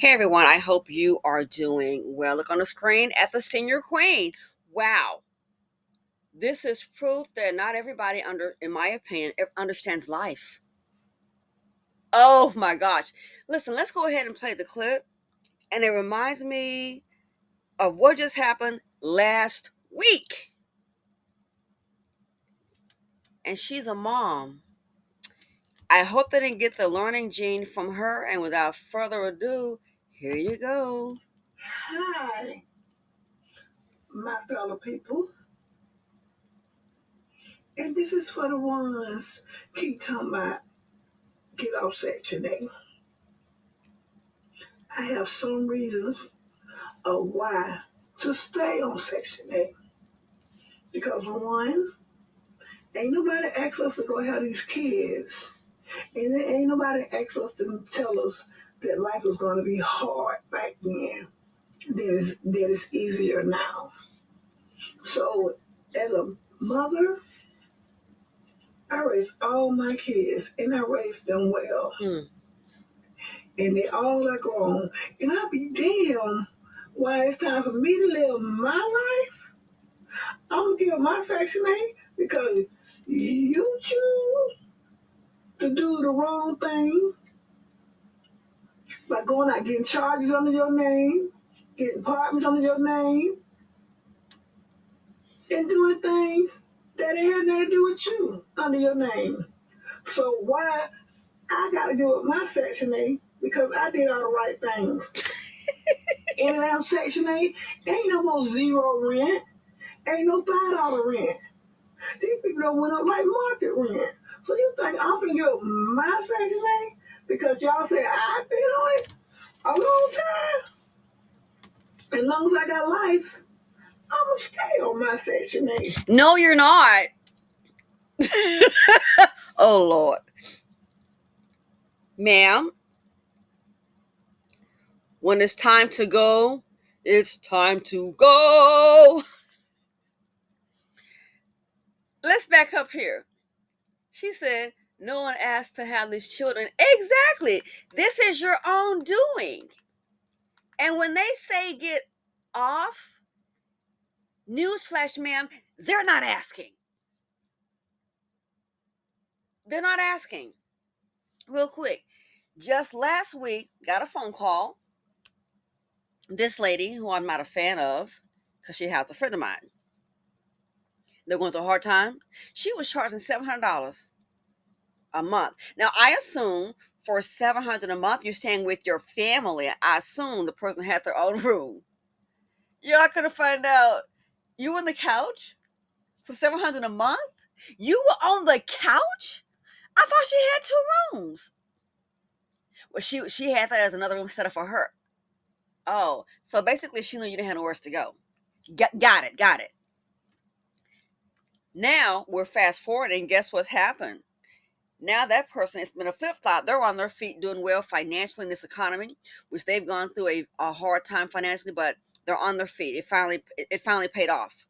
Hey everyone, I hope you are doing well. Look on the screen at the senior queen. Wow, this is proof that not everybody in my opinion, understands life. Oh my gosh. Listen, let's go ahead and play the clip. And it reminds me of what just happened last week. And she's a mom. I hope they didn't get the learning gene from her. And without further ado, here you go. Hi, my fellow people. And this is for the ones keep talking about get off Section 8. I have some reasons of why to stay on Section 8. Because one, ain't nobody asked us to go have these kids. And ain't nobody asked us to tell us that life was going to be hard back then. That it's easier now. So as a mother, I raised all my kids and I raised them well. And they all are grown. And I'll be damned why it's time for me to live my life. I'm gonna give my Section 8 because you choose to do the wrong thing by going out getting charges under your name, getting apartments under your name, and doing things that ain't have nothing to do with you under your name. So why I gotta give up my Section 8 because I did all the right things. In and out Section 8, ain't no more zero rent. Ain't no $5 rent. These people don't went up like market rent. So you think I'm gonna give up my Section 8 because y'all say I've been on it a long time? As long as I got life, I'm gonna stay on my Section 8. No, you're not. Oh, Lord. Ma'am, when it's time to go, it's time to go. Let's back up here. She said, no one asked to have these children. Exactly. This is your own doing. And when they say get off, newsflash, ma'am, they're not asking. They're not asking. Real quick. Just last week, got a phone call. This lady, who I'm not a fan of, because she has a friend of mine, they're going through a hard time. She was charging $700 a month. Now, I assume for $700 a month, you're staying with your family. I assume the person had their own room. You're not going to find out you on the couch for $700 a month? You were on the couch? I thought she had two rooms. Well, she had that as another room set up for her. Oh, so basically she knew you didn't have nowhere else to go. Got it. Now we're fast forwarding. Guess what's happened? Now that person, it's been a flip flop. They're on their feet, doing well financially in this economy, which they've gone through a hard time financially, but they're on their feet. It finally paid off.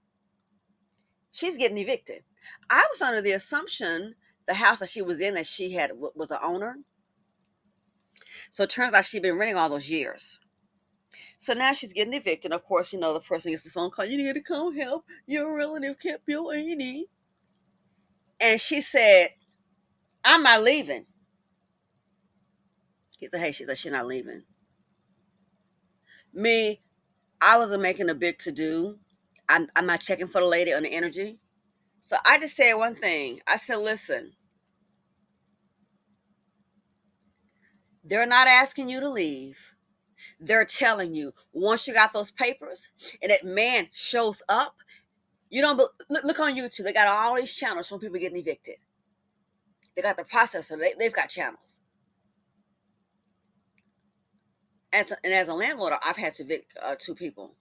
She's getting evicted. I was under the assumption the house that she was in that she had was the owner. So it turns out she'd been renting all those years. So now she's getting evicted. Of course, the person gets the phone call. You need to come help. Your relative kept your auntie. And she said, I'm not leaving. He said, hey, she's not leaving. Me, I wasn't making a big to do. I'm not checking for the lady on the energy. So I just said one thing. I said, listen, they're not asking you to leave. They're telling you once you got those papers and that man shows up, you don't look on YouTube. They got all these channels from people getting evicted. They got the processor. They've got channels. And as a landlord, I've had to evict two people.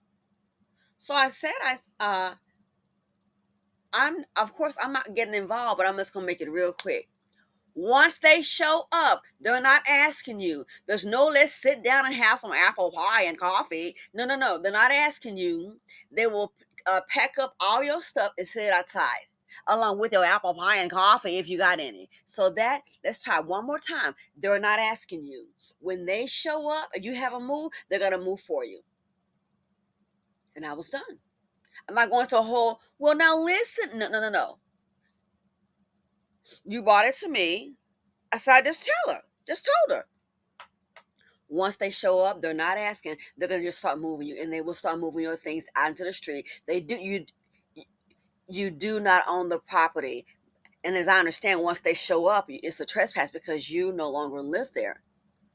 So I said, I'm not getting involved, but I'm just gonna make it real quick. Once they show up, they're not asking you. There's no let's sit down and have some apple pie and coffee. No. They're not asking you. They will pack up all your stuff and sit outside. along with your apple pie and coffee if you got any. So that, let's try one more time. They're not asking you. When they show up and you have a move, they're gonna move for you. And I was done. I'm not going to a whole, well, now listen. No, no, no, no. You brought it to me. I said, I just tell her. Just told her. Once they show up, they're not asking. They're gonna just start moving you, and they will start moving your things out into the street. You do not own the property. And as I understand, once they show up, it's a trespass because you no longer live there.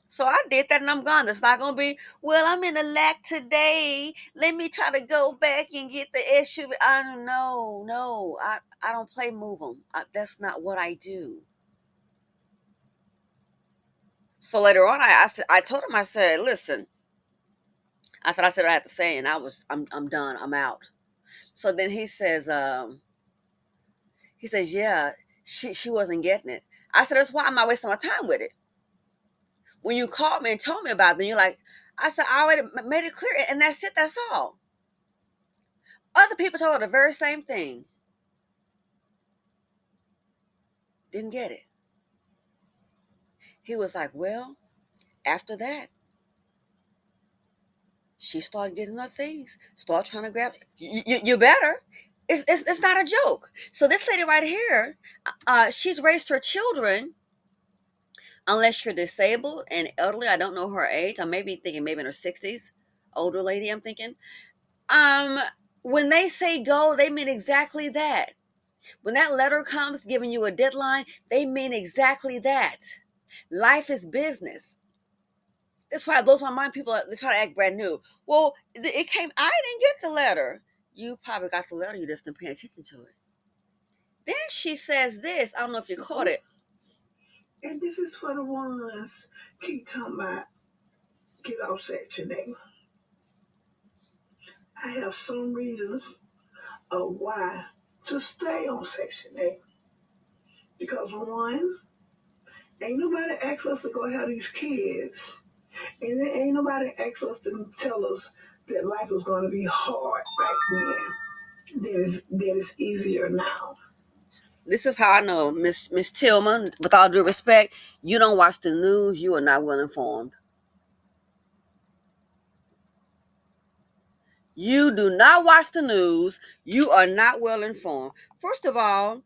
So I did that and I'm gone. It's not going to be, well, I'm in the lack today. Let me try to go back and get the SUV. I don't know. No, I don't play move them. That's not what I do. So later on, I told him, I said, listen, I said what I had to say, and I'm done. I'm out. So then he says, yeah, she wasn't getting it. I said, that's why I'm not wasting my time with it. When you called me and told me about them, you're like, I said, I already made it clear, and that's it, that's all. Other people told her the very same thing. Didn't get it. He was like, well, after that, she started getting her things, started trying to grab it. You better. It's not a joke. So this lady right here, she's raised her children, unless you're disabled and elderly. I don't know her age. I may be thinking maybe in her 60s. Older lady, I'm thinking. Um, when they say go, they mean exactly that. When that letter comes giving you a deadline, they mean exactly that. Life is business. That's why it blows my mind. People, they try to act brand new. Well, it came. I didn't get the letter. You probably got the letter. You just didn't pay attention to it. Then she says this. I don't know if you caught it. And this is for the ones keep talking about get off Section 8. I have some reasons of why to stay on Section 8. Because one, ain't nobody asked us to go have these kids. And ain't nobody asked us to tell us that life was going to be hard back then. That it's easier now. This is how I know, Miss Tillman. With all due respect, you don't watch the news. You are not well informed. You do not watch the news. You are not well informed. First of all,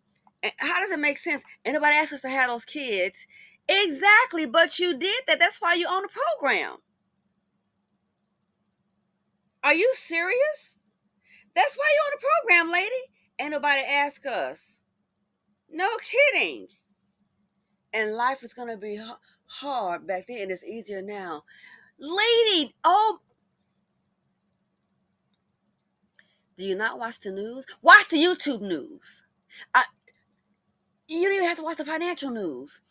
how does it make sense? Anybody asked us to have those kids? Exactly, but you did that. That's why you own the program. Are you serious? That's why you own the program, lady. Ain't nobody ask us. No kidding. And life is gonna be hard back then, and it's easier now, lady. Oh, do you not watch the news? Watch the YouTube news. I, you don't even have to watch the financial news.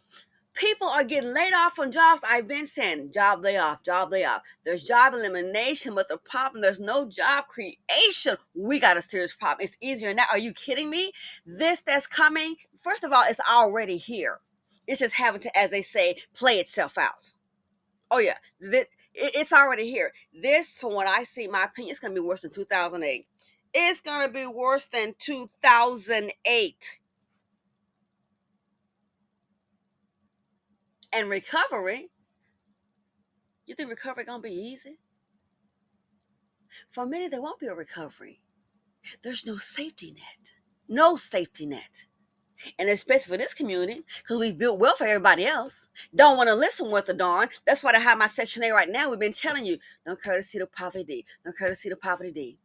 People are getting laid off from jobs. I've been saying job layoff, job layoff. There's job elimination, but the problem, there's no job creation. We got a serious problem. It's easier now. Are you kidding me? This that's coming, first of all, it's already here. It's just having to, as they say, play itself out. Oh, yeah. It's already here. This, from what I see, my opinion, it's going to be worse than 2008. It's going to be worse than 2008. And recovery, you think recovery gonna be easy? For many, there won't be a recovery. There's no safety net. No safety net. And especially for this community, because we've built wealth for everybody else. Don't want to listen worth a darn. That's why I have my Section A right now. We've been telling you, don't courtesy to poverty D. Don't courtesy to poverty D.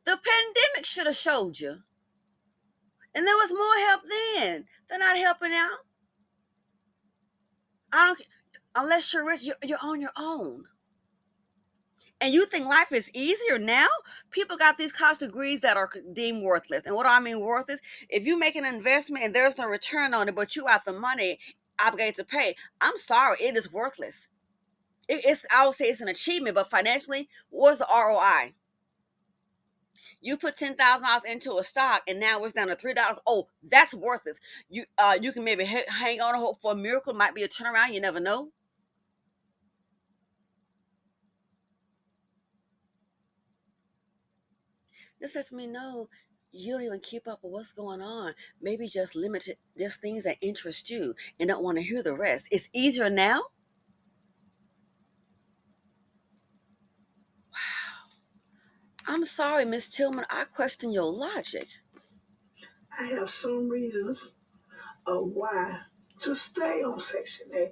The pandemic should have showed you. And there was more help then. They're not helping out. I don't, unless you're rich, you're on your own. And you think life is easier now? People got these college degrees that are deemed worthless. And what do I mean worthless? If you make an investment and there's no return on it, but you got the money obligated to pay, I'm sorry, it is worthless. I would say it's an achievement, but financially, what's the ROI? You put $10,000 into a stock, and now it's down to $3. Oh, that's worthless. You can maybe hang on and hope for a miracle. Might be a turnaround. You never know. This lets me know you don't even keep up with what's going on. Maybe just limit it, just things that interest you and don't want to hear the rest. It's easier now. I'm sorry, Miss Tillman. I question your logic. I have some reasons of why to stay on Section 8.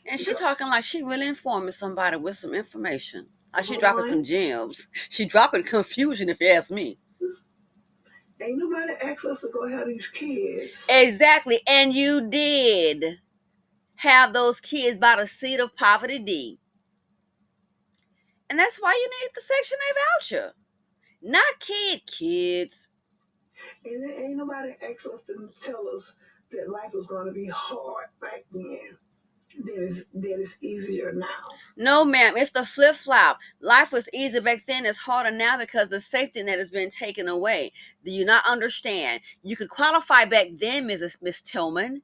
And she talking like she really informing somebody with some information. Like she Number dropping some one, gems. She dropping confusion, if you ask me. ain't nobody asked us to go have these kids. Exactly. And you did have those kids by the seat of poverty D. And that's why you need the Section 8 voucher. Not kids. And ain't nobody asked us to tell us that life was going to be hard back then. That it's easier now. No, ma'am. It's the flip flop. Life was easy back then. It's harder now because the safety net has been taken away. Do you not understand? You could qualify back then, Miss Tillman,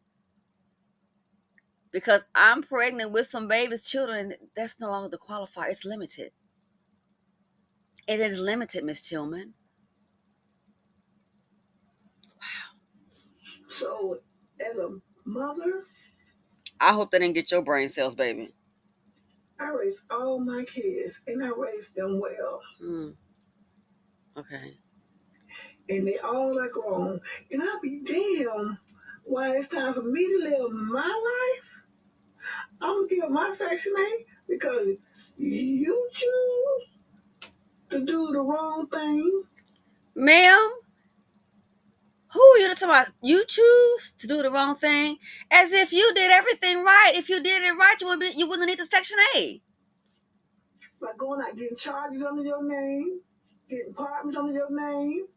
because I'm pregnant with some babies, children. That's no longer the qualifier. It's limited. It is limited, Miss Tillman. So, as a mother, I hope they didn't get your brain cells, baby. I raised all my kids, and I raised them well. Okay. And they all are grown. And I'll be damned why it's time for me to live my life. I'm going to give my Section 8 because you choose to do the wrong thing. Ma'am, who are you to talk about? You choose to do the wrong thing, as if you did everything right. If you did it right, you wouldn't need the Section 8. By going out getting charges under your name, getting apartments under your name.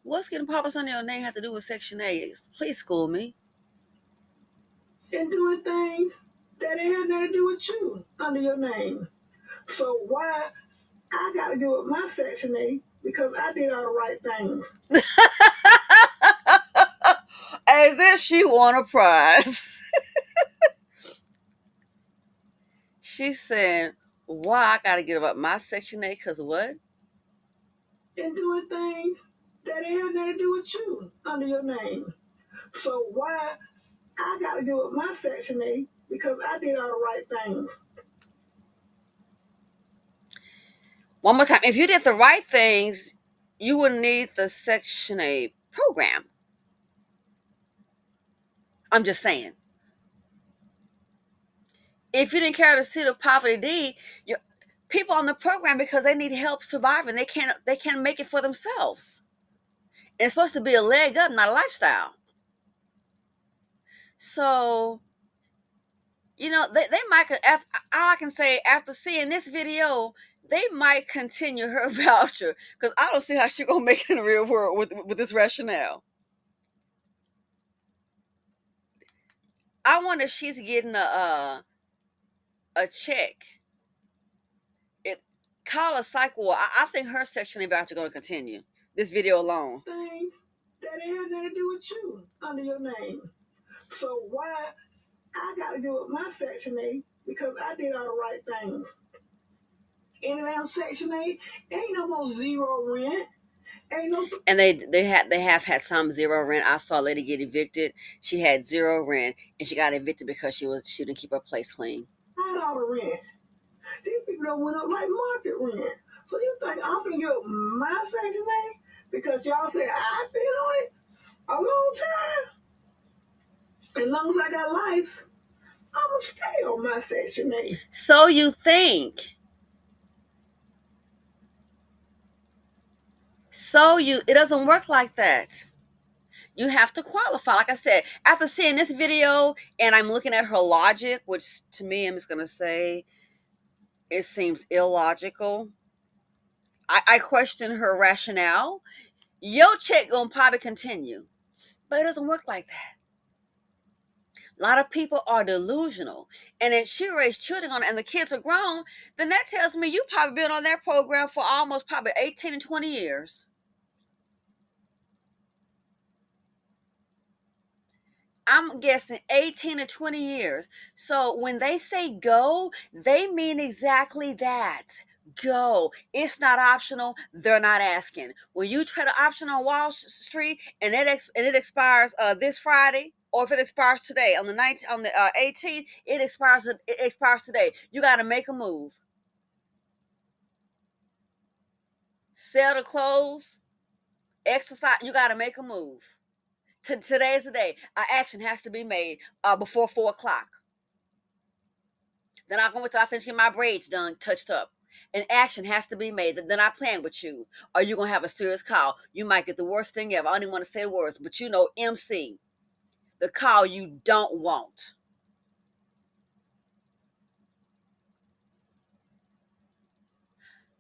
What's getting apartments under your name have to do with Section 8? Please school me. And doing things that ain't have nothing to do with you under your name. So why I got to do it my Section 8 because I did all the right things. As if she won a prize. She said, why I got to get about my Section 8? Because what? And doing things that ain't have nothing to do with you under your name. So why I got to do it my Section 8 because I did all the right things. One more time. If you did the right things, you wouldn't need the Section 8 program. I'm just saying. If you didn't carry the seat of poverty D, people on the program, because they need help surviving, they can't make it for themselves. And it's supposed to be a leg up, not a lifestyle. So, they might, all I can say, after seeing this video, they might continue her voucher, because I don't see how she's gonna make it in the real world with this rationale. I wonder if she's getting a check. Call a psych ward. I think her Section 8 voucher going to continue. This video alone. Things that ain't have nothing to do with you under your name. So why I got to do it my Section 8 because I did all the right things. And around Section 8, ain't no more zero rent. Ain't no. And they have had some zero rent. I saw a lady get evicted. She had zero rent, and she got evicted because she didn't keep her place clean. I had all the rent. These people don't went up like market rent. So you think I'm gonna give my Section 8 because y'all say I've been on it a long time? As long as I got life, I'm gonna stay on my Section 8. So you think? It doesn't work like that. You have to qualify. Like I said, after seeing this video and I'm looking at her logic, which to me, I'm just going to say it seems illogical. I question her rationale. Your check going to probably continue, but it doesn't work like that. A lot of people are delusional. And if she raised children on it and the kids are grown, then that tells me you probably been on that program for almost probably 18 and 20 years. I'm guessing 18 to 20 years. So when they say go, they mean exactly that. Go. It's not optional. They're not asking. When you try the option on Wall Street and it expires this Friday, or if it expires today on the 19th, on the 18th, it expires today. You got to make a move. Sell the clothes, exercise. You got to make a move. Today's the day. An action has to be made before 4 o'clock. Then I'm going to finish getting my braids done, touched up. An action has to be made. Then I plan with you. Or you're going to have a serious call. You might get the worst thing ever. I don't even want to say the words, but you know, MC, the call you don't want.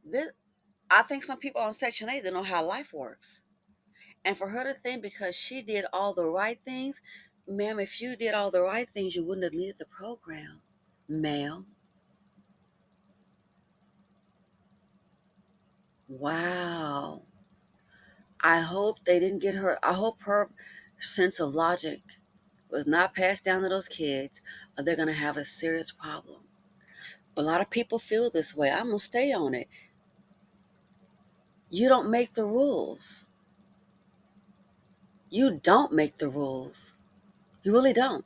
This, I think some people on Section 8, they know how life works. And for her to think because she did all the right things, ma'am, if you did all the right things, you wouldn't have needed the program, ma'am. Wow. I hope they didn't get her. I hope her sense of logic was not passed down to those kids, or they're going to have a serious problem. A lot of people feel this way. I'm going to stay on it. You don't make the rules. You don't make the rules. You really don't.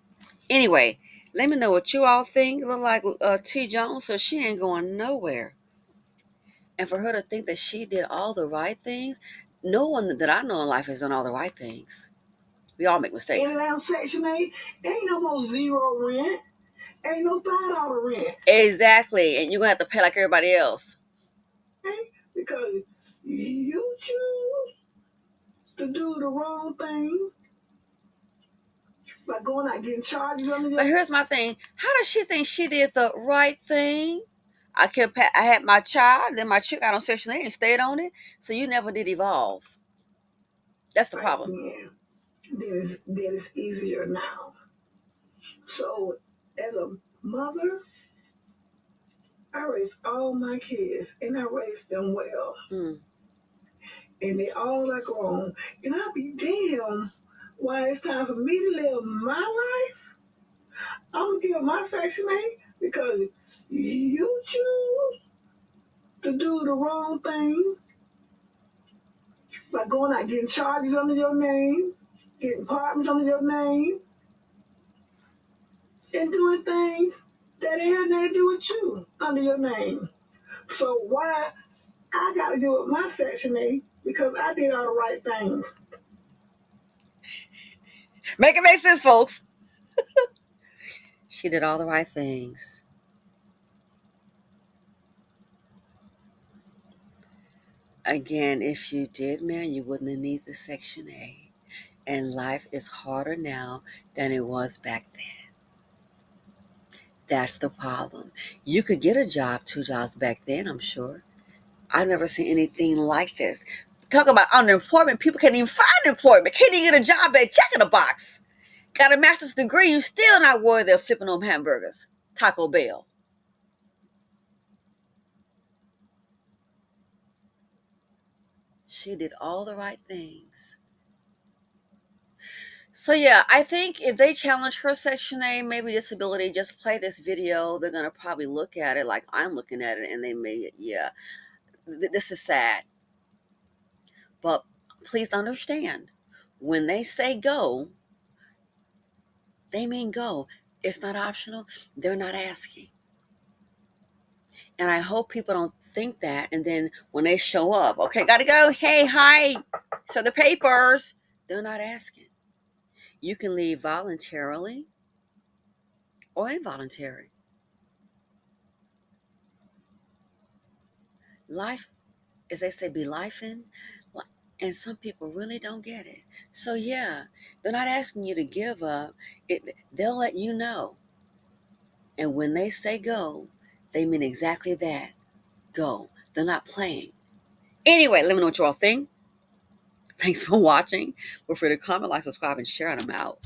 Anyway, let me know what you all think. Look like T. Jones, so she ain't going nowhere. And for her to think that she did all the right things, no one that I know in life has done all the right things. We all make mistakes. In and out Section 8, ain't no more zero rent. Ain't no $5 rent. Exactly. And you're going to have to pay like everybody else. Okay? Because you choose to do the wrong thing by going out getting charges under your... But here's my thing. How does she think she did the right thing? I had my child, then my chick got on Section 8 and stayed on it. So you never did evolve. That's the problem. Yeah. That is easier now. So as a mother, I raised all my kids and I raised them well. Mm. And they all are grown. And I'll be damned why it's time for me to live my life. I'm going to give my Section 8 because you choose to do the wrong thing by going out getting charges under your name, getting apartments under your name, and doing things that ain't had nothing to do with you under your name. So why I got to do it my Section 8 because I did all the right things. Make it make sense, folks. She did all the right things. Again, if you did, man, you wouldn't have needed the Section 8. And life is harder now than it was back then. That's the problem. You could get a job, 2 jobs back then, I'm sure. I've never seen anything like this. Talk about unemployment. People can't even find employment. Can't even get a job at checking a box. Got a master's degree, you still not worthy of flipping them hamburgers. Taco Bell. She did all the right things. So yeah, I think if they challenge her Section 8, maybe disability, just play this video. They're going to probably look at it like I'm looking at it, and they may, yeah, this is sad. But please understand, when they say go, they mean go. It's not optional. They're not asking. And I hope people don't think that. And then when they show up, okay, got to go. Hey, hi. So the papers, they're not asking. You can leave voluntarily or involuntary. Life, as they say, be lifing. And some people really don't get it. So yeah, they're not asking you to give up. They'll let you know. And when they say go, they mean exactly that. Go. They're not playing. Anyway, let me know what you all think. Thanks for watching. Feel free to comment, like, subscribe, and share, and I'm out.